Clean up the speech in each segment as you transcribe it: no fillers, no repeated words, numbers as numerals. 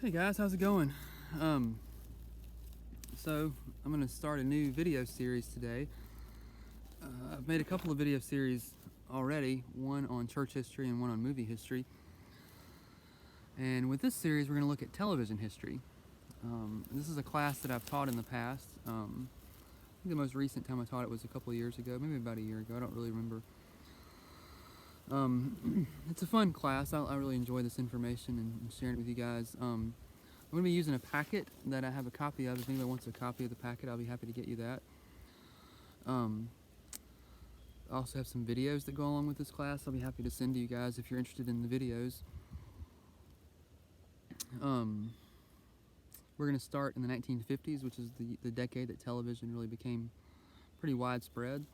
Hey guys, how's it going? So I'm going to start a new video series today. I've made a couple of video series already, one on church history and one on movie history. And with this series, we're going to look at television history. This is a class that I've taught in the past. I think the most recent time I taught it was a couple of years ago, maybe about a year ago. I don't really remember. It's a fun class. I really enjoy this information and sharing it with you guys. I'm going to be using a packet that I have a copy of. If anybody wants a copy of the packet, I'll be happy to get you that. I also have some videos that go along with this class. I'll be happy to send to you guys if you're interested in the videos. We're going to start in the 1950s, which is the decade that television really became pretty widespread.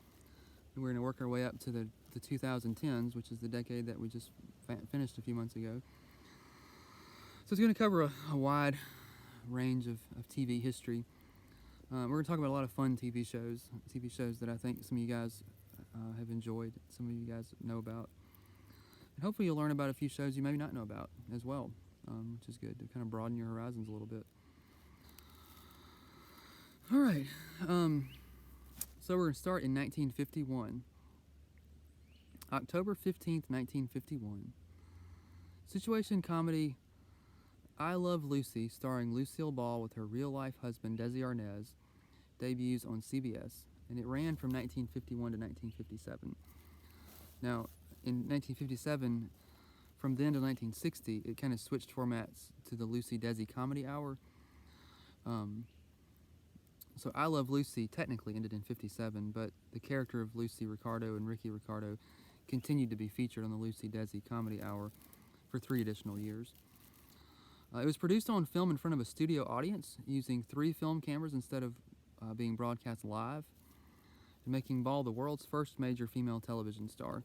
And we're going to work our way up to the 2010s, which is the decade that we just finished a few months ago. So it's going to cover a wide range of TV history. We're going to talk about a lot of fun TV shows that I think some of you guys have enjoyed, some of you guys know about. And hopefully you'll learn about a few shows you maybe not know about as well, which is good to kind of broaden your horizons a little bit. All right, so we're going to start in 1951. October 15th, 1951. Situation comedy I Love Lucy, starring Lucille Ball with her real-life husband Desi Arnaz, debuts on CBS, and it ran from 1951 to 1957. Now, in 1957, from then to 1960, it kind of switched formats to the Lucy-Desi Comedy Hour. So I Love Lucy technically ended in 57, but the character of Lucy Ricardo and Ricky Ricardo continued to be featured on the Lucy-Desi Comedy Hour for 3 additional years. It was produced on film in front of a studio audience using 3 film cameras instead of being broadcast live, and making Ball the world's first major female television star.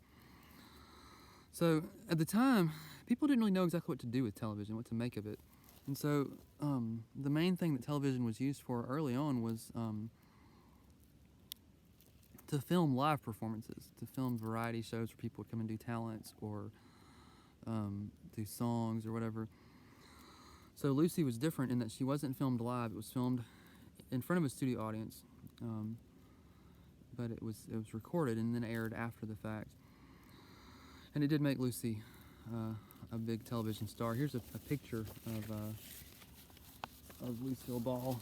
So at the time, people didn't really know exactly what to do with television, what to make of it. And so the main thing that television was used for early on was to film live performances, to film variety shows where people would come and do talents or do songs or whatever. So Lucy was different in that she wasn't filmed live. It was filmed in front of a studio audience, but it was recorded and then aired after the fact. And it did make Lucy a big television star. Here's a picture of Lucille Ball.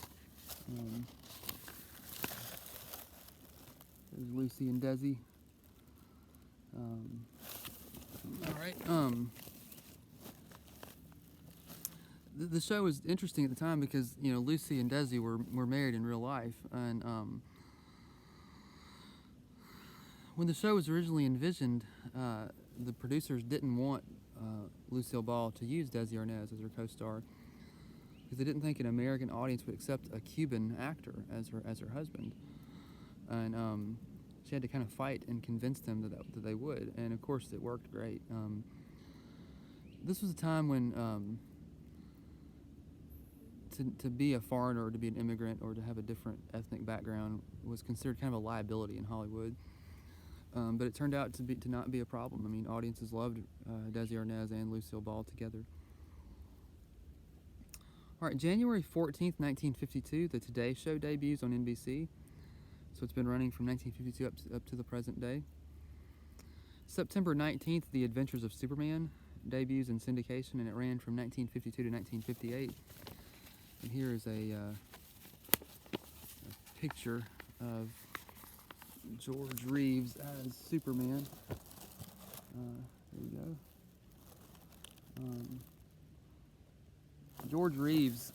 There's Lucy and Desi. All right. The show was interesting at the time because, you know, Lucy and Desi were married in real life, and when the show was originally envisioned, the producers didn't want Lucille Ball to use Desi Arnaz as her co-star because they didn't think an American audience would accept a Cuban actor as her husband, and she had to kind of fight and convince them that they would, and of course it worked great. This was a time when to be a foreigner or to be an immigrant or to have a different ethnic background was considered kind of a liability in Hollywood. But it turned out to not be a problem. I mean, audiences loved Desi Arnaz and Lucille Ball together. All right, January 14th, 1952, The Today Show debuts on NBC. So it's been running from 1952 up to the present day. September 19th, The Adventures of Superman debuts in syndication, and it ran from 1952 to 1958. And here is a picture of George Reeves as Superman. There you go. George Reeves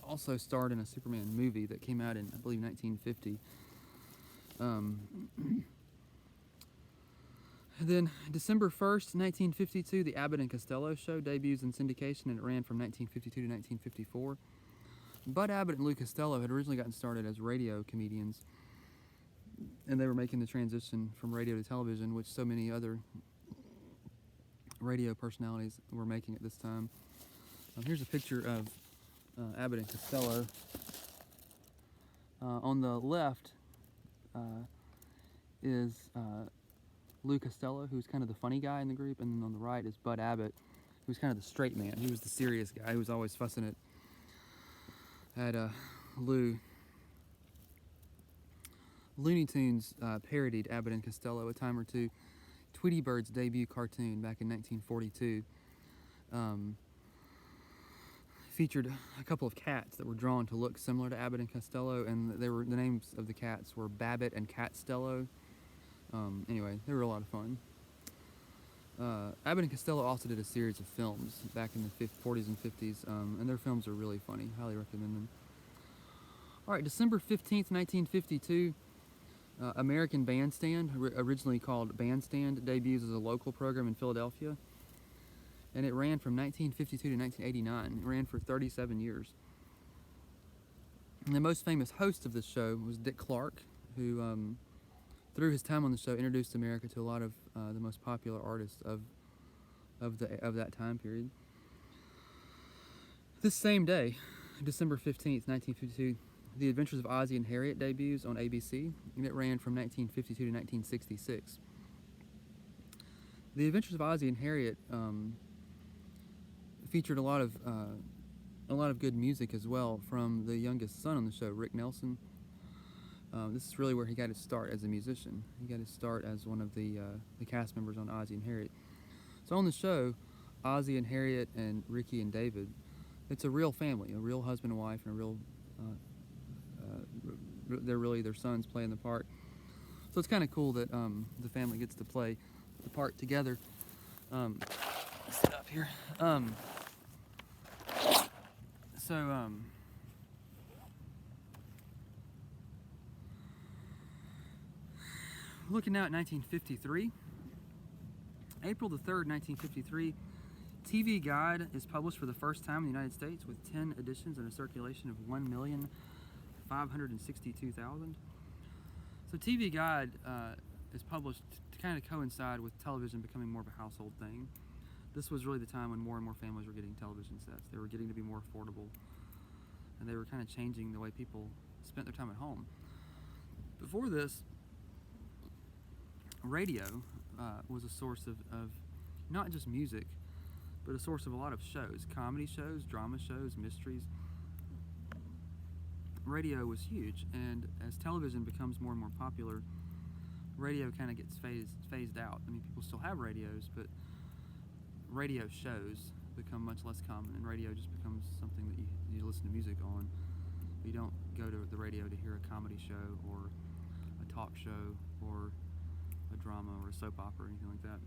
also starred in a Superman movie that came out in, I believe, 1950. Then December 1st, 1952, The Abbott and Costello Show debuts in syndication, and it ran from 1952 to 1954. Bud Abbott and Lou Costello had originally gotten started as radio comedians, and they were making the transition from radio to television, which so many other radio personalities were making at this time. Here's a picture of Abbott and Costello. On the left is Lou Costello, who's kind of the funny guy in the group, and then on the right is Bud Abbott, He was kind of the straight man. He was the serious guy. He was always fussing at Lou. Looney Tunes parodied Abbott and Costello a time or two. Tweety Bird's debut cartoon back in 1942 featured a couple of cats that were drawn to look similar to Abbott and Costello, and the names of the cats were Babbitt and Catstello. Anyway, they were a lot of fun. Abbott and Costello also did a series of films back in the 40s and 50s, and their films are really funny. Highly recommend them. All right, December 15th, 1952, American Bandstand, originally called Bandstand, debuts as a local program in Philadelphia, and it ran from 1952 to 1989. It ran for 37 years. And the most famous host of this show was Dick Clark, who through his time on the show, introduced America to a lot of the most popular artists of that time period. This same day, December 15th, 1952, The Adventures of Ozzie and Harriet debuts on ABC, and it ran from 1952 to 1966. The Adventures of Ozzie and Harriet featured a lot of good music as well from the youngest son on the show, Rick Nelson. This is really where he got his start as a musician. He got his start as one of the cast members on Ozzie and Harriet. So on the show, Ozzie and Harriet and Ricky and David, it's a real family, a real husband and wife, and a real, they're really their sons playing the part. So it's kind of cool that the family gets to play the part together. Sit up here. Looking now at 1953, April the 3rd, 1953, TV Guide is published for the first time in the United States with 10 editions and a circulation of 1,562,000. So TV Guide is published to kind of coincide with television becoming more of a household thing. This was really the time when more and more families were getting television sets. They were getting to be more affordable, and they were kind of changing the way people spent their time at home. Before this, radio was a source of not just music, but a source of a lot of shows, comedy shows, drama shows, mysteries. Radio was huge, and as television becomes more and more popular, radio kind of gets phased out. I mean, people still have radios, but radio shows become much less common, and radio just becomes something that you listen to music on. You don't go to the radio to hear a comedy show or a talk show or a drama or a soap opera or anything like that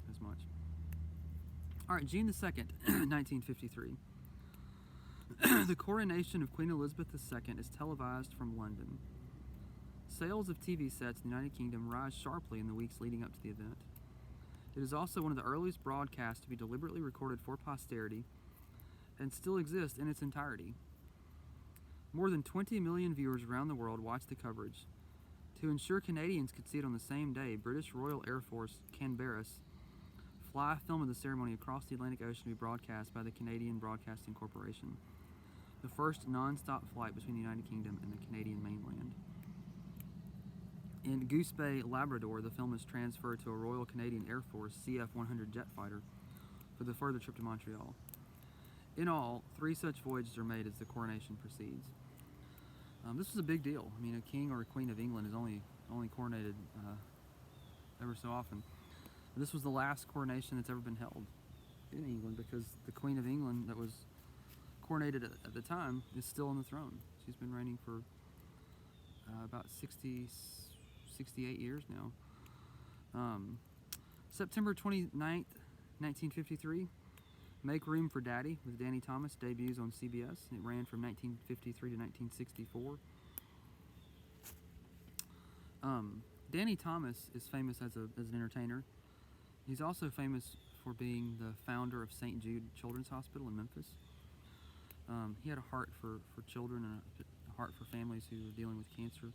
as much. All right, June the 2nd, 1953. The coronation of Queen Elizabeth II is televised from London. Sales of TV sets in the United Kingdom rise sharply in the weeks leading up to the event. It is also one of the earliest broadcasts to be deliberately recorded for posterity and still exists in its entirety. More than 20 million viewers around the world watched the coverage. To ensure Canadians could see it on the same day, British Royal Air Force Canberras fly film of the ceremony across the Atlantic Ocean to be broadcast by the Canadian Broadcasting Corporation, the first non-stop flight between the United Kingdom and the Canadian mainland. In Goose Bay, Labrador, the film is transferred to a Royal Canadian Air Force CF-100 jet fighter for the further trip to Montreal. In all, 3 such voyages are made as the coronation proceeds. This was a big deal. I mean, a king or a queen of England is only coronated ever so often. This was the last coronation that's ever been held in England, because the Queen of England that was coronated at the time is still on the throne. She's been reigning for about 68 years now. September 29th, 1953, Make Room for Daddy with Danny Thomas debuts on CBS. It ran from 1953 to 1964. Danny Thomas is famous as an entertainer. He's also famous for being the founder of St. Jude Children's Hospital in Memphis. He had a heart for children and a heart for families who were dealing with cancer.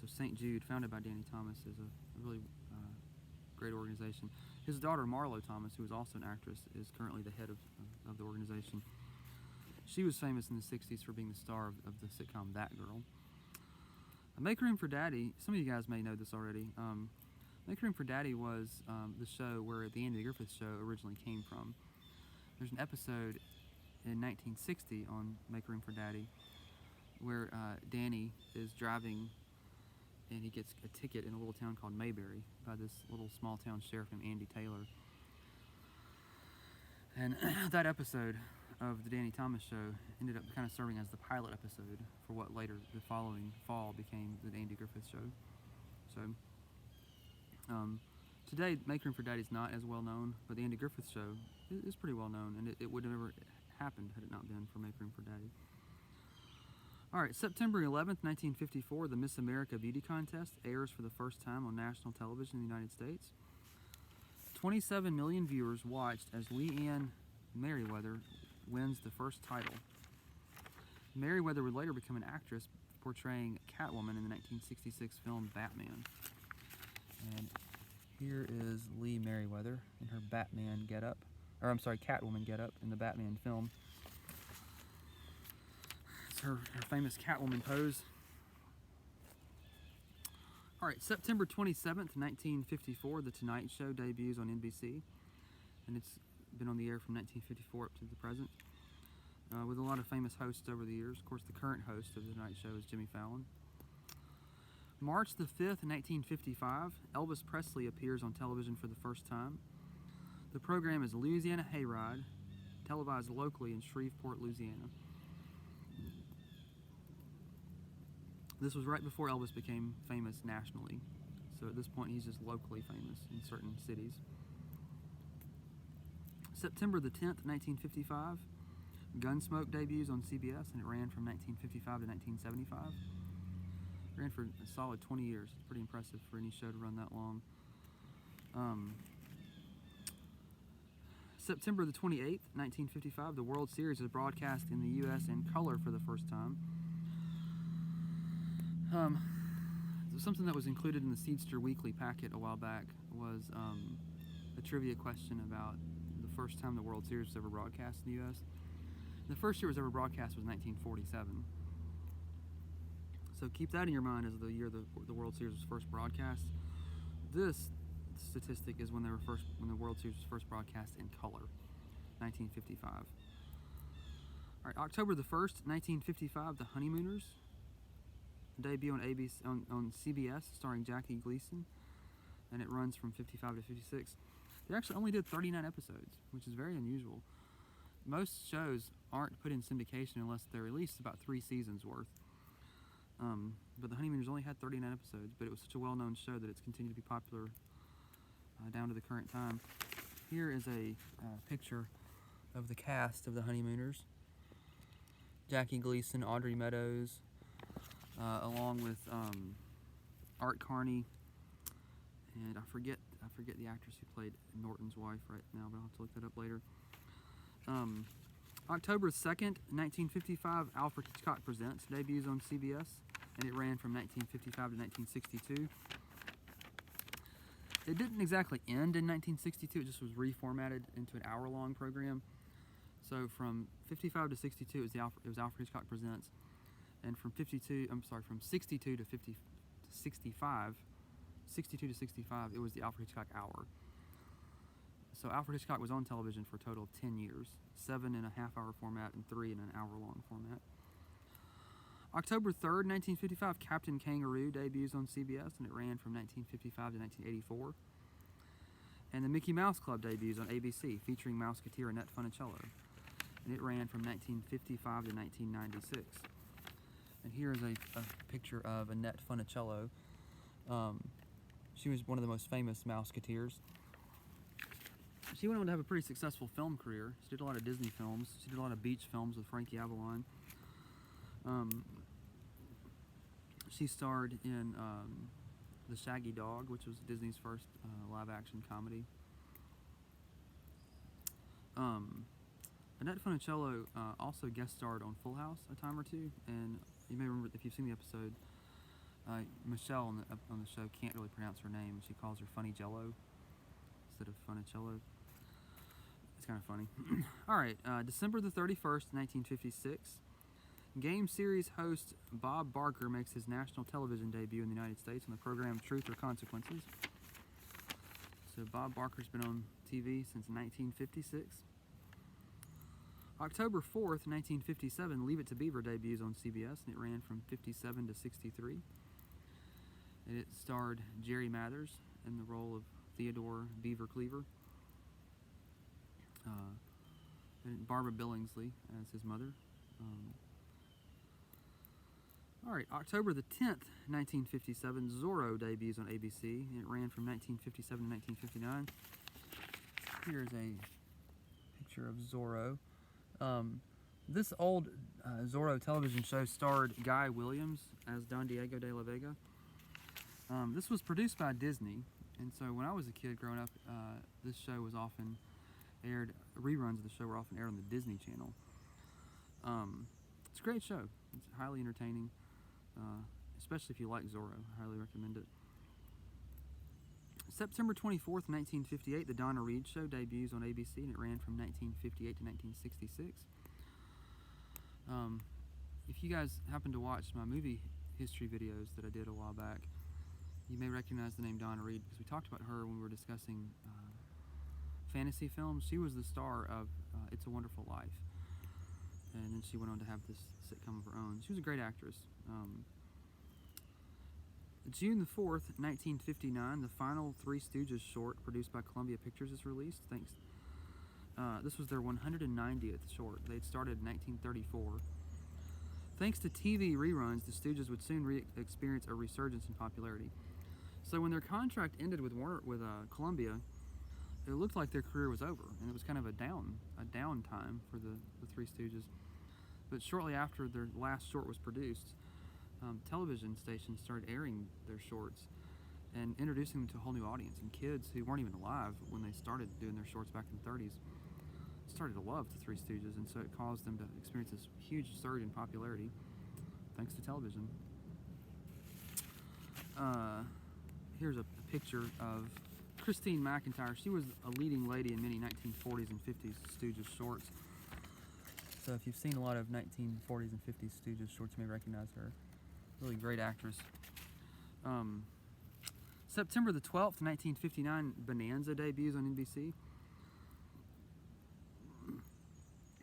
So St. Jude, founded by Danny Thomas, is a really great organization. His daughter, Marlo Thomas, who is also an actress, is currently the head of the organization. She was famous in the 60s for being the star of the sitcom That Girl. Make Room for Daddy, some of you guys may know this already. Make Room for Daddy was the show where the Andy Griffith Show originally came from. There's an episode in 1960 on Make Room for Daddy where Danny is driving and he gets a ticket in a little town called Mayberry by this little small town sheriff named Andy Taylor. And that episode of the Danny Thomas Show ended up kind of serving as the pilot episode for what later, the following fall, became the Andy Griffith Show. So, today, Make Room for Daddy is not as well known, but the Andy Griffith Show is pretty well known, and it would have never happened had it not been for Make Room for Daddy. Alright, September 11th, 1954, the Miss America Beauty Contest airs for the first time on national television in the United States. 27 million viewers watched as Leanne Merriweather wins the first title. Merriweather would later become an actress portraying Catwoman in the 1966 film Batman. And here is Lee Merriweather in her Batman getup, or I'm sorry, Catwoman getup in the Batman film. It's her famous Catwoman pose. Alright, September 27th, 1954, The Tonight Show debuts on NBC, and it's been on the air from 1954 up to the present, with a lot of famous hosts over the years. Of course, the current host of The Tonight Show is Jimmy Fallon. March the 5th, 1955, Elvis Presley appears on television for the first time. The program is Louisiana Hayride, televised locally in Shreveport, Louisiana. This was right before Elvis became famous nationally, so at this point he's just locally famous in certain cities. September the 10th, 1955, Gunsmoke debuts on CBS, and it ran from 1955 to 1975. It ran for a solid 20 years. It's pretty impressive for any show to run that long. September the 28th, 1955, the World Series is broadcast in the U.S. in color for the first time. Something that was included in the Seedster Weekly packet a while back was a trivia question about the first time the World Series was ever broadcast in the U.S. The first year it was ever broadcast was 1947. So keep that in your mind as the year the World Series was first broadcast. This statistic is when the World Series was first broadcast in color, 1955. All right, October the 1st, 1955, The Honeymooners debut on CBS, starring Jackie Gleason, and it runs from 55 to 56. They actually only did 39 episodes, which is very unusual. Most shows aren't put in syndication unless they're released about 3 seasons worth. But The Honeymooners only had 39 episodes, but it was such a well-known show that it's continued to be popular down to the current time. Here is a picture of the cast of The Honeymooners. Jackie Gleason, Audrey Meadows, along with Art Carney, and I forget the actress who played Norton's wife right now, but I'll have to look that up later. October 2nd, 1955, Alfred Hitchcock Presents debuts on CBS, and it ran from 1955 to 1962. It didn't exactly end in 1962, it just was reformatted into an hour-long program. So from 55 to 62, it was Alfred Hitchcock Presents, and from 62 to 65, it was the Alfred Hitchcock Hour. So Alfred Hitchcock was on television for a total of 10 years, 7.5-hour format and 3 in an hour-long format. October 3rd, 1955, Captain Kangaroo debuts on CBS, and it ran from 1955 to 1984. And the Mickey Mouse Club debuts on ABC, featuring Mouseketeer Annette Funicello, and it ran from 1955 to 1996. And here is a picture of Annette Funicello. She was one of the most famous Mouseketeers. She went on to have a pretty successful film career. She did a lot of Disney films. She did a lot of beach films with Frankie Avalon. She starred in The Shaggy Dog, which was Disney's first live-action comedy. Annette Funicello also guest starred on Full House a time or two, and you may remember, if you've seen the episode, Michelle on the show can't really pronounce her name. She calls her Funny Jello instead of Funicello. It's kind of funny. Alright, December the 31st, 1956. Game series host Bob Barker makes his national television debut in the United States on the program Truth or Consequences. So Bob Barker's been on TV since 1956. October 4th, 1957, Leave It to Beaver debuts on CBS, and it ran from 57 to 63. And it starred Jerry Mathers in the role of Theodore Beaver Cleaver, and Barbara Billingsley as his mother. All right, October the 10th, 1957, Zorro debuts on ABC, and it ran from 1957 to 1959. Here's a picture of Zorro. This old Zorro television show starred Guy Williams as Don Diego de la Vega. This was produced by Disney, and so when I was a kid growing up, this show was often aired, reruns of the show were often aired on the Disney Channel. It's a great show. It's highly entertaining, especially if you like Zorro. I highly recommend it. September 24th, 1958, The Donna Reed Show debuts on ABC, and it ran from 1958 to 1966. If you guys happen to watch my movie history videos that I did a while back, you may recognize the name Donna Reed because we talked about her when we were discussing fantasy films. She was the star of It's a Wonderful Life, and then she went on to have this sitcom of her own. She was a great actress. June the 4th, 1959, the final Three Stooges short produced by Columbia Pictures is released. This was their 190th short. They had started in 1934. Thanks to TV reruns, the Stooges would soon experience a resurgence in popularity. So when their contract ended with Columbia, it looked like their career was over, and it was kind of a down time for the Three Stooges. But shortly after their last short was produced, television stations started airing their shorts and introducing them to a whole new audience. And kids who weren't even alive when they started doing their shorts back in the 30s started to love the Three Stooges, and so it caused them to experience this huge surge in popularity thanks to television. Here's a picture of Christine McIntyre. She was a leading lady in many 1940s and 50s Stooges shorts. So if you've seen a lot of 1940s and 50s Stooges shorts, you may recognize her. Really great actress. September the 12th, 1959, Bonanza debuts on NBC.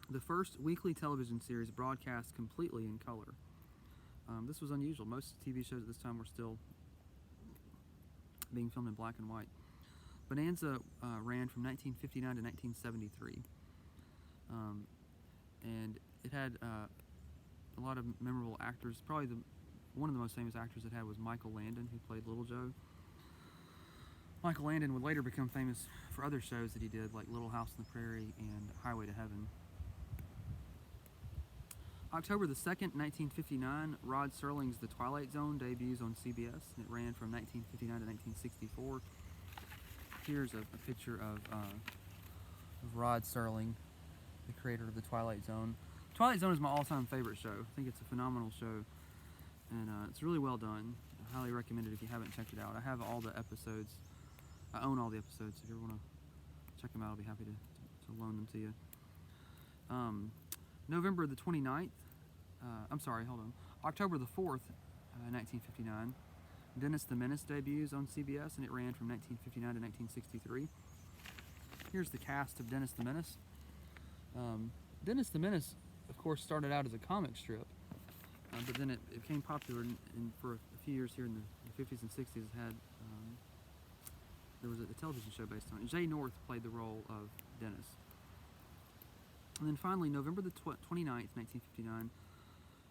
The first weekly television series broadcast completely in color. This was unusual. Most TV shows at this time were still being filmed in black and white. Bonanza ran from 1959 to 1973. And it had a lot of memorable actors. Probably one of the most famous actors it had was Michael Landon, who played Little Joe. Michael Landon would later become famous for other shows that he did, like Little House on the Prairie and Highway to Heaven. October the 2nd, 1959, Rod Serling's The Twilight Zone debuts on CBS, and it ran from 1959 to 1964. Here's a picture of Rod Serling, the creator of The Twilight Zone. Twilight Zone is my all-time favorite show. I think it's a phenomenal show, and it's really well done. I highly recommend it if you haven't checked it out. I have all the episodes. I own all the episodes. If you ever want to check them out, I'll be happy to loan them to you. November the 29th, October the 4th, 1959, Dennis the Menace debuts on CBS, and it ran from 1959 to 1963. Here's the cast of Dennis the Menace. Dennis the Menace, of course, started out as a comic strip, but then it became popular, and for a few years here in the 50s and 60s, there was a television show based on it. Jay North played the role of Dennis. And then finally, November the 29th, 1959,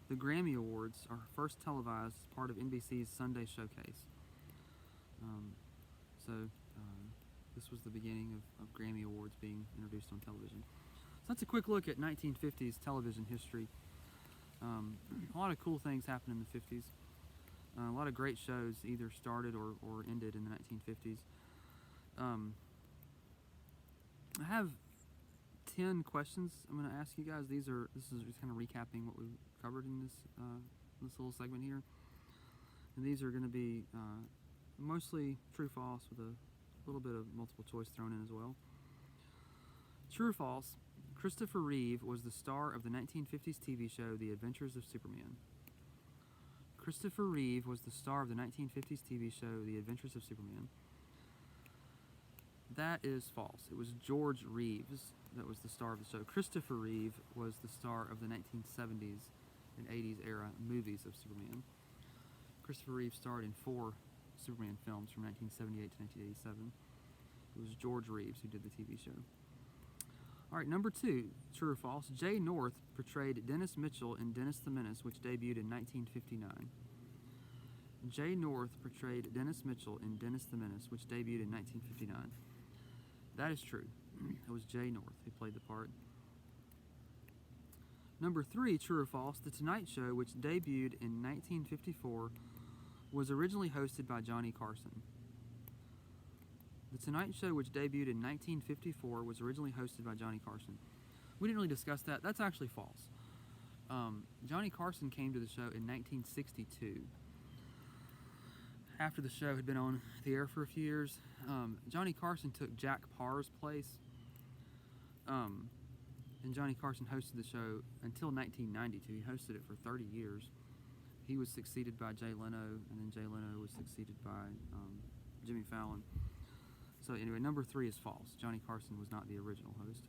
the Grammy Awards are first televised as part of NBC's Sunday Showcase. This was the beginning of Grammy Awards being introduced on television. So that's a quick look at 1950s television history. A lot of cool things happened in the 50s. A lot of great shows either started or ended in the 1950s. I have 10 questions I'm going to ask you guys. This is just kind of recapping what we covered in this little segment here. And these are going to be mostly true false with a little bit of multiple choice thrown in as well. True or false, Christopher Reeve was the star of the 1950s TV show The Adventures of Superman. Christopher Reeve was the star of the 1950s TV show The Adventures of Superman. That is false. It was George Reeves that was the star of the show. Christopher Reeve was the star of the 1970s and 80s era movies of Superman. Christopher Reeve starred in 4 Superman films from 1978 to 1987. It was George Reeves who did the TV show. All right, number 2, true or false? Jay North portrayed Dennis Mitchell in Dennis the Menace, which debuted in 1959. Jay North portrayed Dennis Mitchell in Dennis the Menace, which debuted in 1959. That is true. It was Jay North who played the part. Number 3, true or false? The Tonight Show, which debuted in 1954, was originally hosted by Johnny Carson. The Tonight Show, which debuted in 1954, was originally hosted by Johnny Carson. We didn't really discuss that. That's actually false. Johnny Carson came to the show in 1962. After the show had been on the air for a few years, Johnny Carson took Jack Parr's place, and Johnny Carson hosted the show until 1992. He hosted it for 30 years. He was succeeded by Jay Leno, and then Jay Leno was succeeded by Jimmy Fallon. So anyway, number 3 is false. Johnny Carson was not the original host.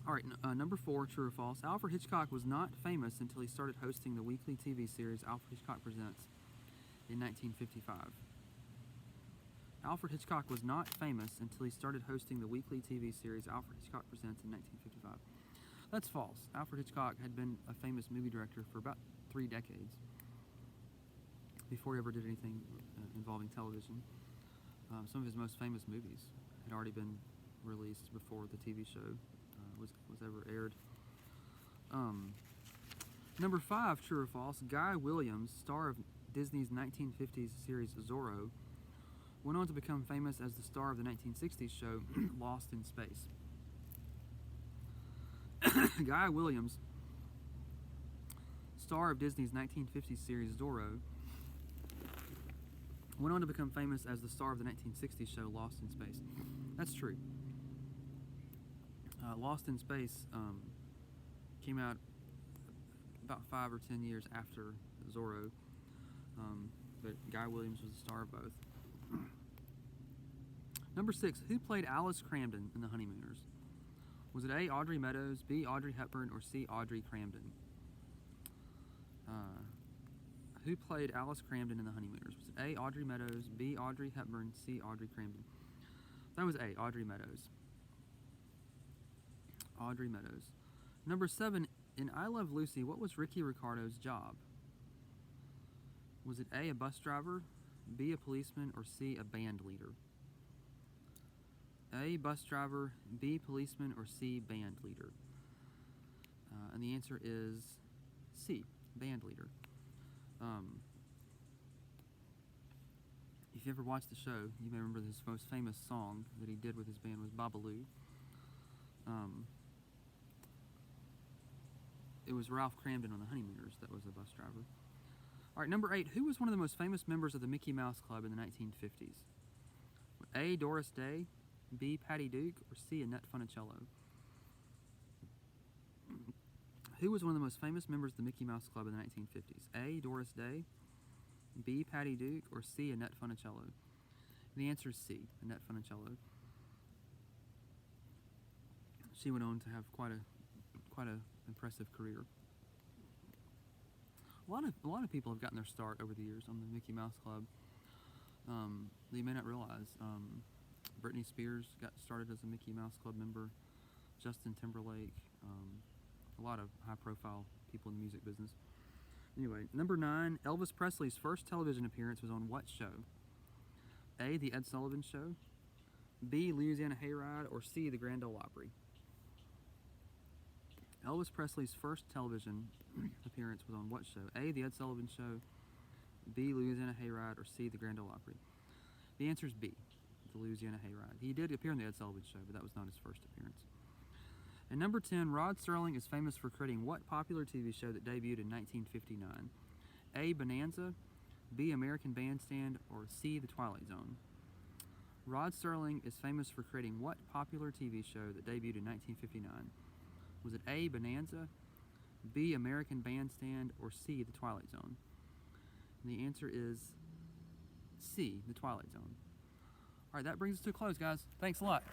All right, number 4, true or false? Alfred Hitchcock was not famous until he started hosting the weekly TV series Alfred Hitchcock Presents in 1955. Alfred Hitchcock was not famous until he started hosting the weekly TV series Alfred Hitchcock Presents in 1955. That's false. Alfred Hitchcock had been a famous movie director for about 3 decades before he ever did anything involving television. Some of his most famous movies had already been released before the TV show was ever aired. Number 5, true or false? Guy Williams, star of Disney's 1950s series Zorro, went on to become famous as the star of the 1960s show Lost in Space. Guy Williams, star of Disney's 1950s series Zorro, went on to become famous as the star of the 1960s show Lost in Space. That's true. Lost in Space came out about 5 or 10 years after Zorro, but Guy Williams was the star of both. Number 6, who played Alice Cramden in The Honeymooners? Was it A, Audrey Meadows, B, Audrey Hepburn, or C, Audrey Cramden? Who played Alice Cramden in The Honeymooners? Was it A, Audrey Meadows, B, Audrey Hepburn, C, Audrey Cramden? That was A, Audrey Meadows. Audrey Meadows. Number 7, in I Love Lucy, what was Ricky Ricardo's job? Was it A, a bus driver, B, a policeman, or C, a band leader? A, bus driver, B, policeman, or C, band leader? And the answer is C, band leader. If you ever watched the show, you may remember his most famous song that he did with his band was Babaloo. It was Ralph Cramden on The Honeymooners that was the bus driver. All right, number 8, who was one of the most famous members of the Mickey Mouse Club in the 1950s? A, Doris Day, B, Patty Duke, or C, Annette Funicello? Who was one of the most famous members of the Mickey Mouse Club in the 1950s? A, Doris Day, B, Patty Duke, or C, Annette Funicello? The answer is C, Annette Funicello. She went on to have quite a impressive career. A lot of people have gotten their start over the years on the Mickey Mouse Club. That you may not realize. Britney Spears got started as a Mickey Mouse Club member. Justin Timberlake. A lot of high-profile people in the music business. Anyway, number 9, Elvis Presley's first television appearance was on what show? A, The Ed Sullivan Show, B, Louisiana Hayride, or C, The Grand Ole Opry? Elvis Presley's first television appearance was on what show? A, The Ed Sullivan Show, B, Louisiana Hayride, or C, The Grand Ole Opry? The answer is B, The Louisiana Hayride. He did appear on The Ed Sullivan Show, but that was not his first appearance. And number 10, Rod Serling is famous for creating what popular TV show that debuted in 1959? A, Bonanza, B, American Bandstand, or C, The Twilight Zone? Rod Serling is famous for creating what popular TV show that debuted in 1959? Was it A, Bonanza, B, American Bandstand, or C, The Twilight Zone? And the answer is C, The Twilight Zone. All right, that brings us to a close, guys. Thanks a lot.